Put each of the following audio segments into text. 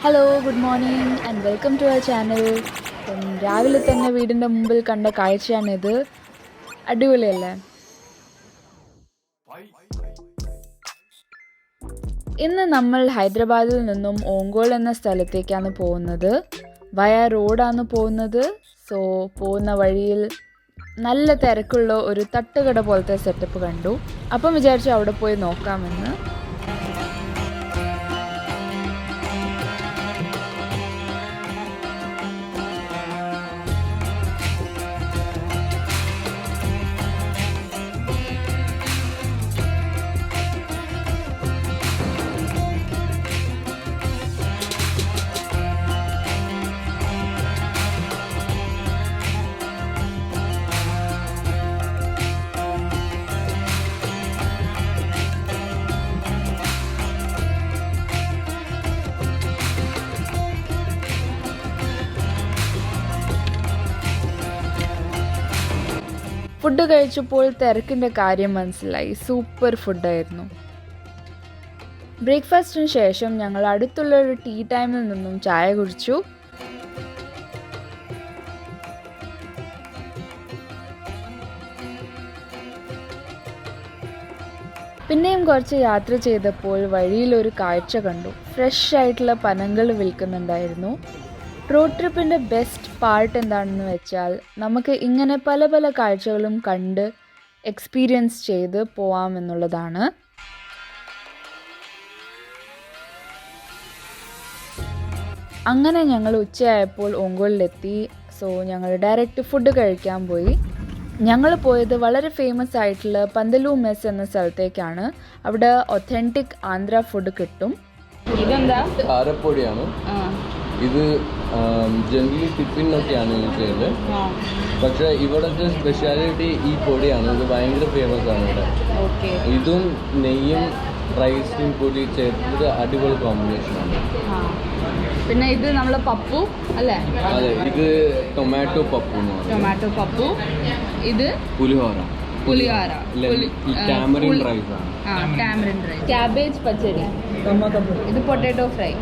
Hello good morning and welcome to our channel. രാവിലെ തന്നെ വീടിൻ്റെ മുമ്പിൽ കണ്ട കാഴ്ചയാണിത്. അടിപൊളിയല്ലേ? ഇന്ന് നമ്മൾ ഹൈദരാബാദിൽ നിന്നും ഓങ്കോൾ എന്ന സ്ഥലത്തേക്കാണ് പോകുന്നത്. വയ റോഡാണ് പോകുന്നത്. സോ പോകുന്ന വഴിയിൽ നല്ല തിരക്കുള്ള ഒരു തട്ടുകട പോലത്തെ സെറ്റപ്പ് കണ്ടു. അപ്പം വിചാരിച്ചു അവിടെ പോയി നോക്കാമെന്ന്. ഫുഡ് കഴിച്ചപ്പോൾ തിരക്കിൻ്റെ കാര്യം മനസ്സിലായി. സൂപ്പർ ഫുഡായിരുന്നു. ബ്രേക്ക്ഫാസ്റ്റിന് ശേഷം ഞങ്ങൾ അടുത്തുള്ള ഒരു ടീ ടൈമിൽ നിന്നും ചായ കുടിച്ചു. പിന്നെയും കുറച്ച് യാത്ര ചെയ്തപ്പോൾ വഴിയിലൊരു കാഴ്ച കണ്ടു. ഫ്രഷ് ആയിട്ടുള്ള പനങ്ങൾ വിൽക്കുന്നുണ്ടായിരുന്നു. റോഡ് ട്രിപ്പിൻ്റെ ബെസ്റ്റ് പാർട്ട് എന്താണെന്ന് വെച്ചാൽ നമുക്ക് ഇങ്ങനെ പല പല കാഴ്ചകളും കണ്ട് എക്സ്പീരിയൻസ് ചെയ്ത് പോവാമെന്നുള്ളതാണ്. അങ്ങനെ ഞങ്ങൾ ഉച്ചയായപ്പോൾ ഓങ്കോളിലെത്തി. സോ ഞങ്ങൾ ഡയറക്റ്റ് ഫുഡ് കഴിക്കാൻ പോയി. ഞങ്ങൾ പോയത് വളരെ ഫേമസ് ആയിട്ടുള്ള പന്തലു മെസ് എന്ന സ്ഥലത്തേക്കാണ്. അവിടെ ഒത്തൻറ്റിക് ആന്ധ്ര ഫുഡ് കിട്ടും. ഇതെന്താ? കാരപ്പൊടിയാണ്. ഇത് ജനറലി ടിഫിനൊക്കെയാണ് യൂസ് ചെയ്യുന്നത്. പക്ഷേ ഇവിടുത്തെ സ്പെഷ്യാലിറ്റി ഈ പൊടിയാണ്. ഇത് ഭയങ്കര ഫേമസ് ആണ് ഇവിടെ. ഇതും നെയ്യും റൈസും പൊടി ചേർത്തിട്ട് അടിപൊളി കോമ്പിനേഷനാണ്. പിന്നെ ഇത് നമ്മളെ പപ്പു അല്ലേ? അതെ, ഇത് ടൊമാറ്റോ പപ്പു. ടൊമാറ്റോ പപ്പു. ഇത് പുലിഹോര. ടാമറിൻ റൈസ് ആണ്. Tamarind rice. ക്യാബേജ് പച്ചടി. ഇത് പൊട്ടാറ്റോ ഫ്രൈ.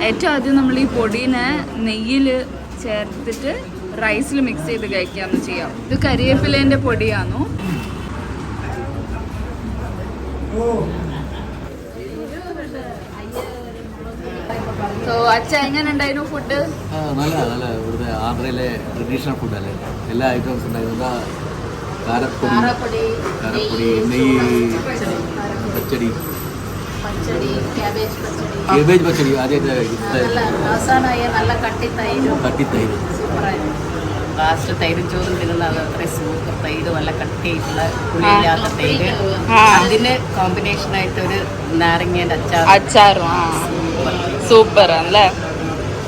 ഏറ്റവും ആദ്യം നമ്മൾ ഈ പൊടീനെ നെയ്യിൽ ചേർത്തിട്ട് റൈസിൽ മിക്സ് ചെയ്ത് കഴിക്കാമെന്ന് ചെയ്യാം. ഇത് കരിവേപ്പിലേൻ്റെ പൊടിയാണോ? സോ അച്ഛ എങ്ങനെ ഉണ്ടായിരുന്നു ഫുഡ്? നല്ല ഇവിടുത്തെ ആന്ധ്രയിലെ ട്രഡീഷണൽ ഫുഡല്ലേ. എല്ലാ ഐറ്റംസ് ഉണ്ടായിരുന്നു. കാരപ്പൊടി, നെയ്യ്, പച്ചടി, ക്യാബേജ് പച്ചടി. നല്ല കട്ടിത്തൈര് ലാസ്റ്റ് തൈരും ചോറും തിന്നുന്നത് അത്രയും സൂപ്പർ തൈര്. നല്ല കട്ടിയായിട്ടുള്ള പുളിയില്ലാത്ത തൈര്. അതിന് കോമ്പിനേഷനായിട്ട് ഒരു നാരങ്ങേൻ്റെ അച്ചാറും സൂപ്പർ അല്ലേ?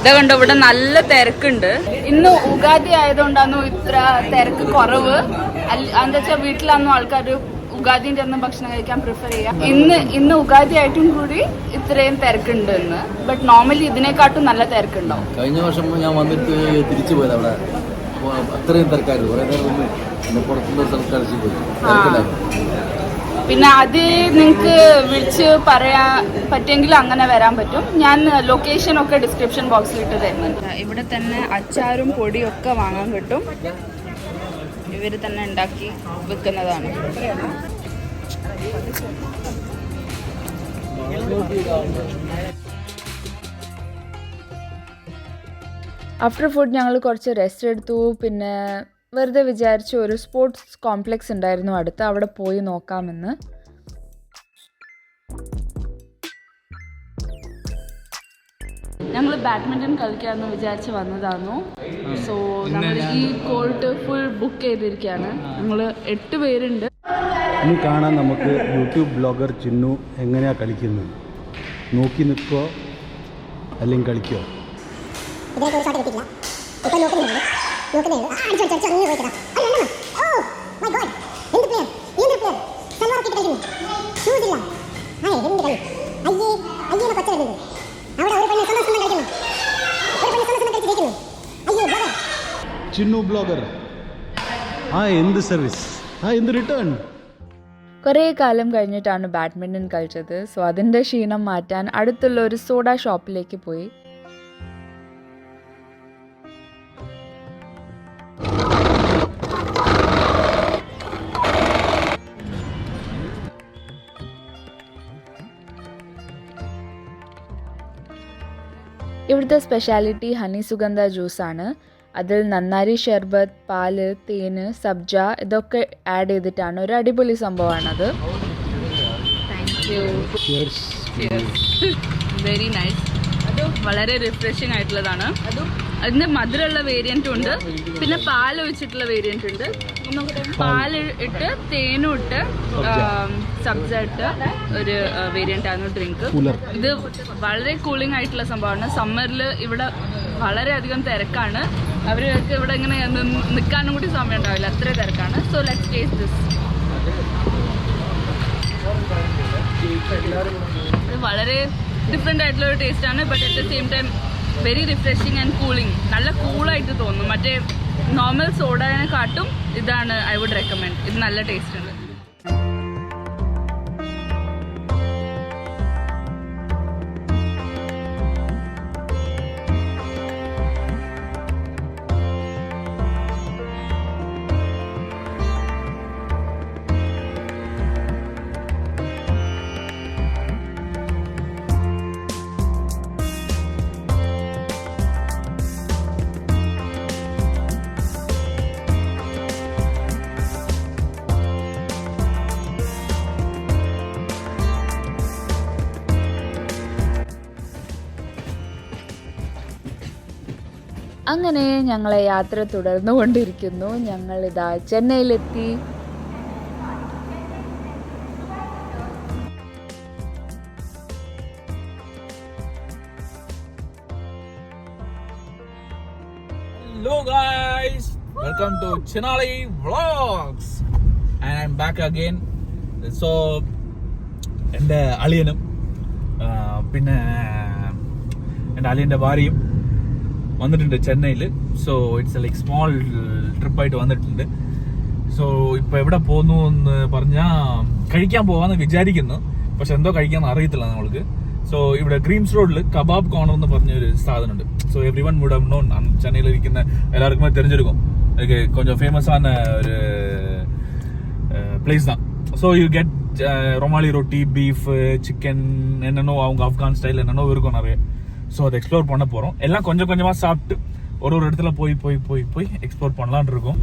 ഇതാ കണ്ടോ, ഇവിടെ നല്ല തിരക്കുണ്ട്. ഇന്ന് ഉഗാദി ആയതുകൊണ്ടാണ് ഇത്ര തിരക്ക് കുറവ്. എന്താ വെച്ചാൽ വീട്ടിലാണെന്നും ആൾക്കാർ ഉഗാദിന്റെ ഒന്നും ഭക്ഷണം കഴിക്കാൻ പ്രിഫർ ചെയ്യാം. ഇന്ന് ഉഗാദി ആയിട്ടും കൂടി ഇത്രയും തിരക്കുണ്ട് ഇന്ന്. ബട്ട് നോർമലി ഇതിനെക്കാട്ടും നല്ല തിരക്കുണ്ടാവും. കഴിഞ്ഞ വർഷം ഞാൻ വന്നിട്ട് തിരിച്ചു പോയത് അവിടെ അത്രയും തിരക്കായിരുന്നു. കുറേ നേരം പുറത്തുള്ള സ്ഥലത്ത് പോയി. പിന്നെ അത് നിങ്ങൾക്ക് വിളിച്ച് പറയാൻ പറ്റുമെങ്കിൽ അങ്ങനെ വരാൻ പറ്റും. ഞാൻ ലൊക്കേഷൻ ഒക്കെ ഡിസ്ക്രിപ്ഷൻ ബോക്സിൽ ഇട്ട് തരുന്നുണ്ട്. ഇവിടെ തന്നെ അച്ചാറും പൊടിയും ഒക്കെ വാങ്ങാൻ കിട്ടും. ഇവർ തന്നെ ഉണ്ടാക്കി വെക്കുന്നതാണ്. ആഫ്റ്റർ ഫുഡ് ഞങ്ങൾ കുറച്ച് റെസ്റ്റ് എടുത്തു. പിന്നെ വെറുതെ വിചാരിച്ചു ഒരു സ്പോർട്സ് കോംപ്ലക്സ് ഉണ്ടായിരുന്നു അടുത്ത്, അവിടെ പോയി നോക്കാമെന്ന്. ഞങ്ങൾ ബാഡ്മിൻ്റൺ കളിക്കാമെന്ന് വിചാരിച്ച് വന്നതായിരുന്നു. സോ നമ്മൾ ഈ കോർട്ട് ഫുൾ ബുക്ക് ചെയ്തിരിക്കുകയാണ്. ഞങ്ങൾ 8 പേരുണ്ട്. ഇനി കാണാൻ നമുക്ക് യൂട്യൂബ് ബ്ലോഗർ ചിന്നു എങ്ങനെയാണ് കളിക്കുന്നത്. നോക്കി നിൽക്കുമോ അല്ലെങ്കിൽ കളിക്കുമോ? ചിന്നു ബ്ലോഗർ എന്ത് സർവീസ്? എന്ത് റിട്ടേൺ? കുറേ കാലം കഴിഞ്ഞിട്ടാണ് ബാഡ്മിൻ്റൺ കളിച്ചത്. സോ അതിൻ്റെ ക്ഷീണം മാറ്റാൻ അടുത്തുള്ള ഒരു സോഡ ഷോപ്പിലേക്ക് പോയി. ഇവിടുത്തെ സ്പെഷ്യാലിറ്റി ഹണി സുഗന്ധ ജ്യൂസാണ്. അതിൽ നന്നാരി ഷെർബത്ത്, പാല്, തേന്, സബ്ജ ഇതൊക്കെ ആഡ് ചെയ്തിട്ടാണ്. ഒരു അടിപൊളി സംഭവമാണത്. Very nice. അത് വളരെ റിഫ്രഷിംഗ് ആയിട്ടുള്ളതാണ്. അതിൻ്റെ മധുരമുള്ള വേരിയൻറ്റും ഉണ്ട്, പിന്നെ പാൽ ഒഴിച്ചിട്ടുള്ള വേരിയൻ്റ് ഉണ്ട്. പാൽ ഇട്ട് തേനും ഇട്ട് സബ്ജ ഇട്ട് ഒരു വേരിയൻ്റ് ആണ് ഡ്രിങ്ക്. ഇത് വളരെ കൂളിംഗ് ആയിട്ടുള്ള സംഭവമാണ്. സമ്മറിൽ ഇവിടെ വളരെയധികം തിരക്കാണ്. അവർക്ക് ഇവിടെ ഇങ്ങനെ നിൽക്കാനും കൂടി സമയം ഉണ്ടാവില്ല, അത്ര തിരക്കാണ്. So let's taste this. ഇത് വളരെ ഡിഫറെൻ്റ് ആയിട്ടുള്ള ഒരു ടേസ്റ്റാണ്. But at the same time very refreshing and cooling. നല്ല കൂളായിട്ട് തോന്നും. മറ്റേ നോർമൽ സോഡേനെക്കാട്ടും ഇതാണ് ഐ വുഡ് റെക്കമെൻഡ്. ഇത് നല്ല ടേസ്റ്റ് ഉണ്ട്. അങ്ങനെ ഞങ്ങളെ യാത്ര തുടർന്നുകൊണ്ടിരിക്കുന്നു. ഞങ്ങളിതാ ചെന്നൈയിലെത്തി. Hello guys, welcome to Chinali Vlogs and I'm back again. So എൻ്റെ അളിയനും പിന്നെ എൻ്റെ അളിയൻ്റെ ഭാര്യയും വന്നിട്ടുണ്ട് ചെന്നൈയിൽ. സോ ഇറ്റ്സ് ലൈക്ക് സ്മോൾ ട്രിപ്പായിട്ട് വന്നിട്ടുണ്ട്. സോ ഇപ്പോൾ എവിടെ പോകുന്നു എന്ന് പറഞ്ഞാൽ കഴിക്കാൻ പോകാമെന്ന് വിചാരിക്കുന്നു, പക്ഷെ എന്തോ കഴിക്കാമെന്ന് അറിയത്തില്ല നമ്മൾക്ക്. സോ ഇവിടെ ഗ്രീംസ് റോഡിൽ കബാബ് കോർണർ എന്ന് പറഞ്ഞൊരു സാധനമുണ്ട്. So everyone would have known. சென்னையில் இருக்கிற எல்லாருக்குமே தெரிஞ்சிருக்கும். இதுக்கு கொஞ்சம் ஃபேமஸான ஒரு பிளேஸ் தான். ஸோ யூ கெட் ரொமாலி ரொட்டி, பீஃப், சிக்கன், என்னென்னோ அவங்க ஆப்கான் ஸ்டைல் என்னென்னோ இருக்கும் நிறைய. ஸோ அதை எக்ஸ்ப்ளோர் பண்ண போகிறோம். எல்லாம் கொஞ்சம் கொஞ்சமாக சாப்பிட்டு ஒரு இடத்துல போய் போய் போய் போய் எக்ஸ்ப்ளோர் பண்ணலான் இருக்கோம்.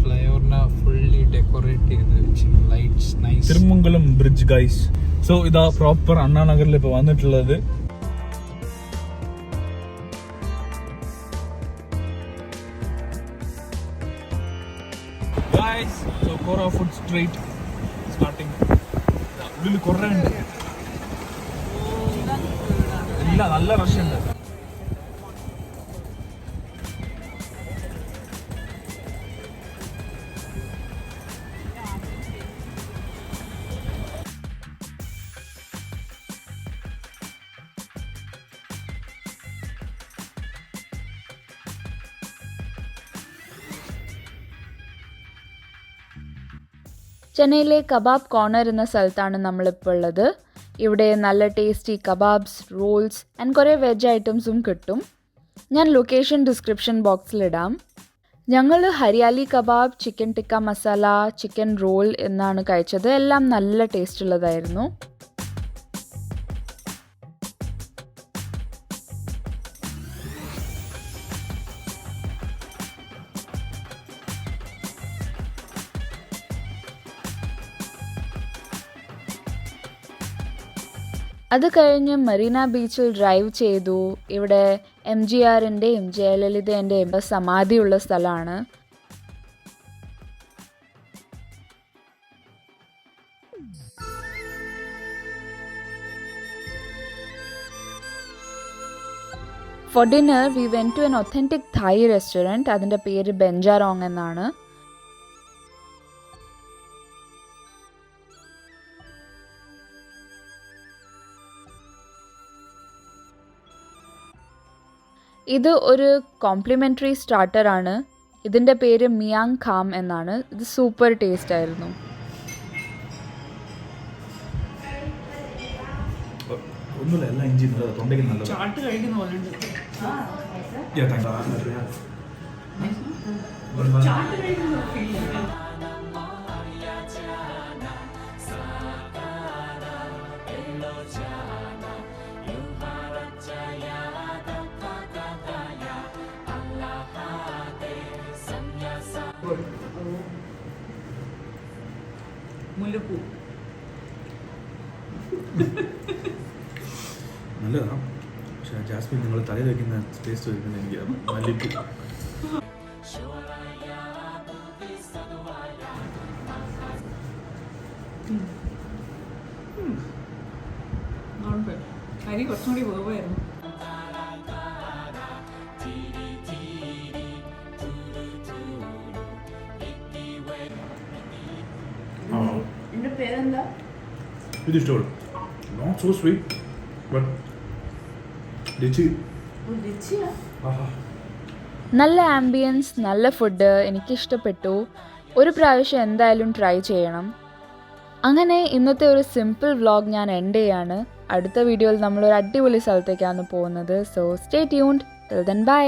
ഫ്ലൈഓവറിന് ഫുള്ളി ഡെക്കറേറ്റ് ചെയ്ത് വെച്ച് lights nice. Thirumangalam bridge guys. So ഇതാ പ്രോപ്പർ അണ്ണാ നഗറിൽ ഇപ്പോൾ വന്നിട്ടുള്ളത്. ഗൈസ് സോ കോറ ഫുഡ് സ്ട്രീറ്റ് സ്റ്റാർട്ടിങ്. ഉള്ളിൽ കുറേ ഉണ്ട്, ഇല്ല നല്ല റഷ് ഉണ്ട്. ചെന്നൈയിലെ കബാബ് കോർണർ എന്ന സ്ഥലത്താണ് നമ്മളിപ്പോൾ ഉള്ളത്. ഇവിടെ നല്ല ടേസ്റ്റി കബാബ്സ്, റോൾസ് ആൻഡ് കുറേ വെജ് ഐറ്റംസും കിട്ടും. ഞാൻ ലൊക്കേഷൻ ഡിസ്ക്രിപ്ഷൻ ബോക്സിലിടാം. ഞങ്ങൾ hariyali kebab, chicken tikka masala, chicken roll എന്നാണ് കഴിച്ചത്. എല്ലാം നല്ല ടേസ്റ്റ് ഉള്ളതായിരുന്നു. അത് കഴിഞ്ഞ് മറീന ബീച്ചിൽ ഡ്രൈവ് ചെയ്തു. ഇവിടെ MGRൻ്റെയും ജയലളിതേൻ്റെയും സമാധിയുള്ള സ്ഥലമാണ്. For dinner we went to an authentic Thai restaurant. അതിൻ്റെ പേര് ബെഞ്ചാറോങ് എന്നാണ്. ഇത് ഒരു കോംപ്ലിമെൻ്ററി സ്റ്റാർട്ടറാണ്. ഇതിൻ്റെ പേര് മിയാങ് ഖാം എന്നാണ്. ഇത് സൂപ്പർ ടേസ്റ്റ് ആയിരുന്നു. ഒന്നുമില്ല, എല്ലാം ഇഞ്ചി നല്ലത്, തൊണ്ടയ്ക്ക് നല്ലത്. ചാട്ട് കഴിക്കുന്ന പോലെ ഉണ്ട്. മുല്ലപ്പൂ നല്ലതാണ്. പക്ഷേ ജാസ്മിൻ നിങ്ങൾ തലയിൽ വയ്ക്കുന്ന ടേസ്റ്റ് വയ്ക്കുന്നത് എനിക്ക് മല്ലിപ്പൂ. അരി കുറച്ചും കൂടി വേവായിരുന്നു. എന്റെ പേരെന്താ? ഇത് ഇഷ്ടപ്പെടും. നോട്ട് സോ സ്വീറ്റ് ബട്ട് രുചി. നല്ല ആംബിയൻസ്, നല്ല ഫുഡ്, എനിക്കിഷ്ടപ്പെട്ടു. ഒരു പ്രാവശ്യം എന്തായാലും ട്രൈ ചെയ്യണം. അങ്ങനെ ഇന്നത്തെ ഒരു സിമ്പിൾ വ്ളോഗ് ഞാൻ എൻഡ് ചെയ്യാണ്. അടുത്ത വീഡിയോയിൽ നമ്മളൊരു അടിപൊളി സ്ഥലത്തേക്കാണ് പോകുന്നത്. So stay tuned. Till then bye.